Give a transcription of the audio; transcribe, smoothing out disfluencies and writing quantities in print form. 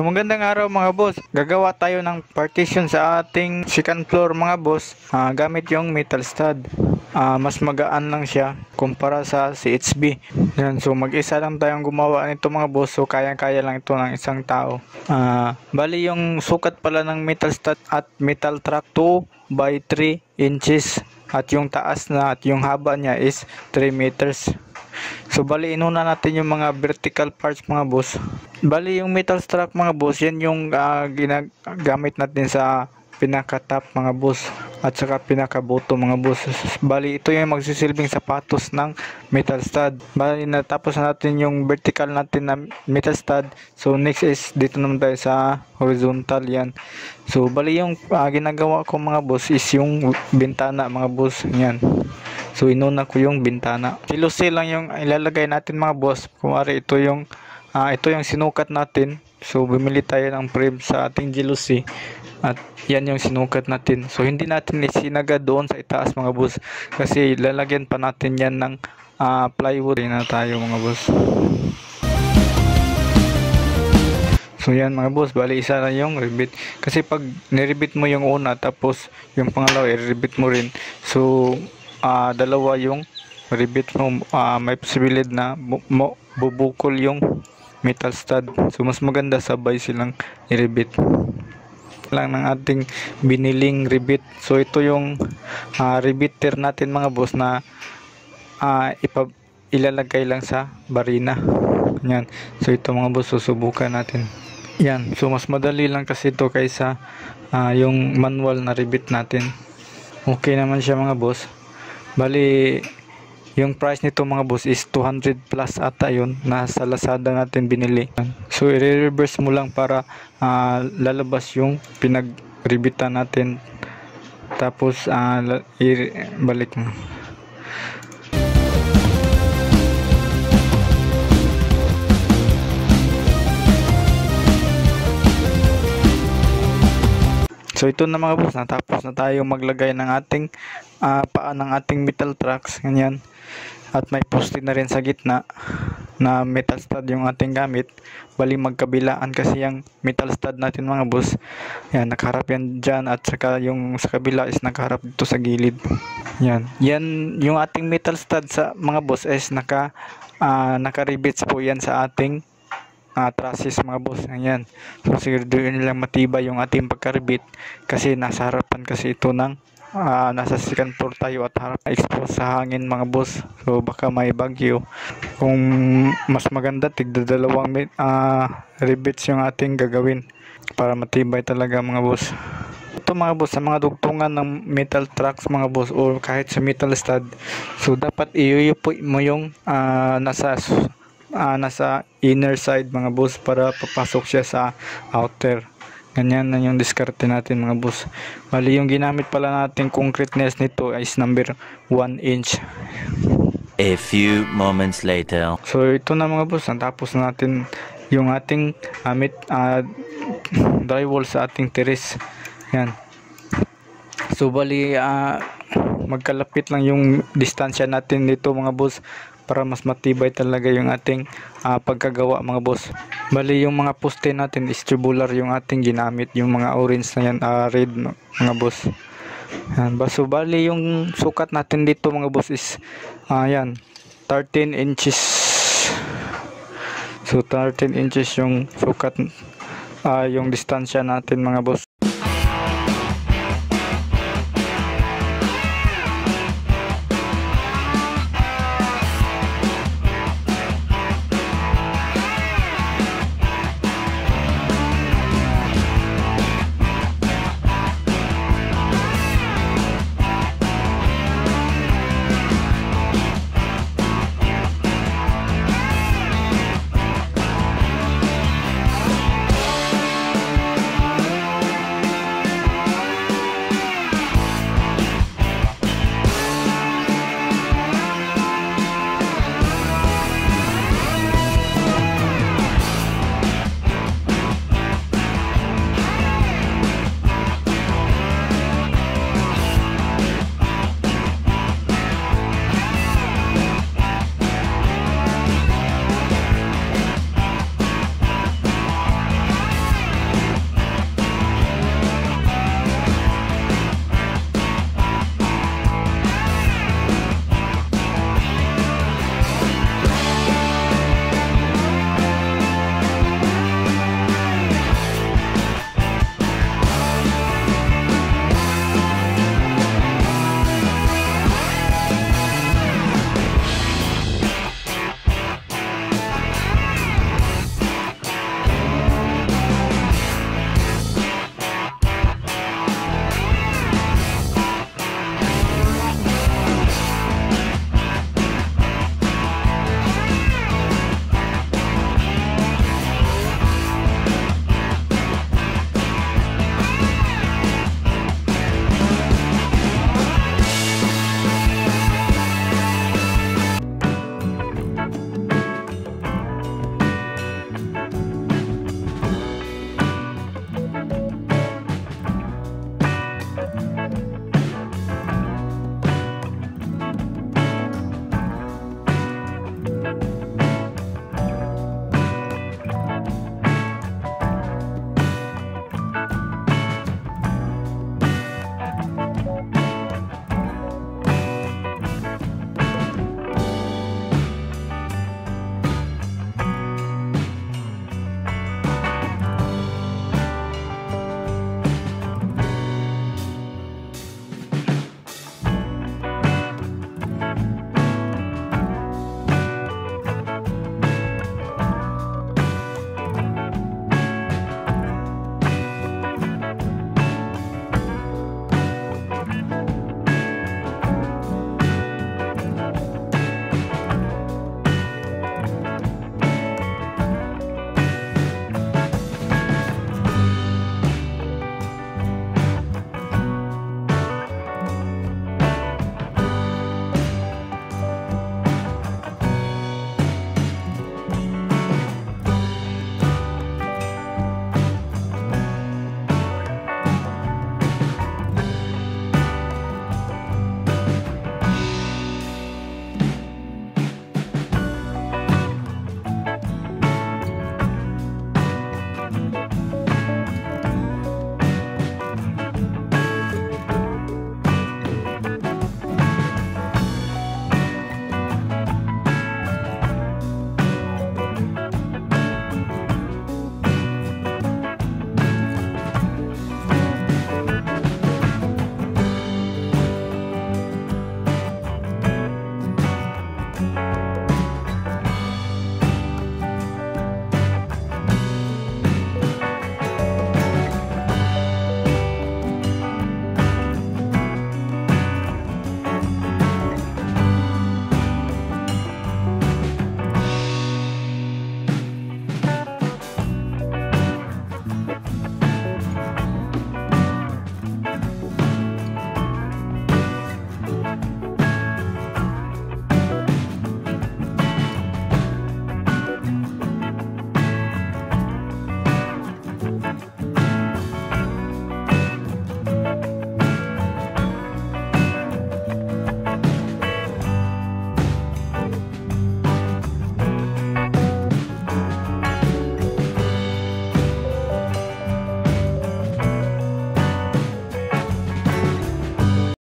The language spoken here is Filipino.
Magandang araw mga boss. Gagawa tayo ng partition sa ating second floor mga boss gamit yung metal stud. Mas magaan lang siya kumpara sa CHB. Yan, so mag-isa lang tayong gumawa nito mga boss. So kaya-kaya lang ito ng isang tao. Bali yung sukat pala ng metal stud at metal track 2 by 3 inches. At yung taas na at yung haba niya is 3 meters. So bali inuna natin yung mga vertical parts mga boss. Bali yung metal strap mga boss, yan yung ginagamit natin sa pinaka-top mga boss at saka pinaka-bottom mga boss. Bali ito yung magsisilbing sapatos ng metal stud. Bali natapos na natin yung vertical natin na metal stud. So next is dito naman tayo sa horizontal yan. So bali yung ginagawa ko mga boss is yung bintana mga boss. Yan. So inuna ko yung bintana. Jealousy lang yung ilalagay natin mga boss. Kumari ito yung sinukat natin. So bumili tayo ng frame sa ating jealousy. At yan yung sinukat natin. So hindi natin isinaga doon sa itaas mga boss. Kasi lalagyan pa natin yan ng plywood na tayo mga boss. So yan mga boss, bali isa na yung ribbit. Kasi pag niribit mo yung una tapos yung pangalawa i-ribbit mo rin. So dalawa yung ribbit mo, may posibilidad na bubukol yung metal stud. So mas maganda sabay silang i-ribbit lang ng ating biniling ribbit. So ito yung ribbiter natin mga boss na ilalagay lang sa barina. Yan. So ito mga boss, susubukan natin. Yan. So mas madali lang kasi ito kaysa yung manual na ribbit natin. Okay naman siya mga boss. Bali yung price nito mga boss is 200 plus ata yun, nasa Lazada natin binili. So i-reverse mo lang para lalabas yung pinag-ribitan natin. Tapos balik mo. So ito na mga boss, natapos na tayo maglagay ng ating paa ng ating metal tracks, ganyan. At may poste na rin sa gitna na metal stud yung ating gamit. Bali magkabilaan kasi yung metal stud natin mga boss. Yan, nakaharap yan dyan at saka yung sa kabila is nakaharap dito sa gilid. Yan, yan yung ating metal stud sa mga boss is naka-rivets po yan sa ating trusses mga boss. Ayan. So siguraduhin nilang matibay yung ating pagkaribit kasi nasa harapan kasi ito ng nasa second floor tayo at harap expose sa hangin mga boss. So baka may bagyo. Kung mas maganda tigda dalawang rivets yung ating gagawin para matibay talaga mga boss. Ito mga boss, sa mga dugtungan ng metal tracks mga boss o kahit sa metal stud, so dapat iyuyupo mo yung nasa inner side mga boss para papasok siya sa outer. Ganyan na yung diskarte natin mga boss. Bali yung ginamit pala natin concreteness nito is number 1 inch. A few moments later. So ito na mga boss, natapos natin yung ating drywall sa ating terrace. Yan. So bali magkalapit lang yung distansya natin dito mga boss para mas matibay talaga yung ating pagkagawa mga boss. Bali yung mga poste natin is tubular yung ating ginamit, yung mga orange na yan, red mga boss. Yan. So bali yung sukat natin dito mga boss is yan, 13 inches. So 13 inches yung sukat, yung distansya natin mga boss.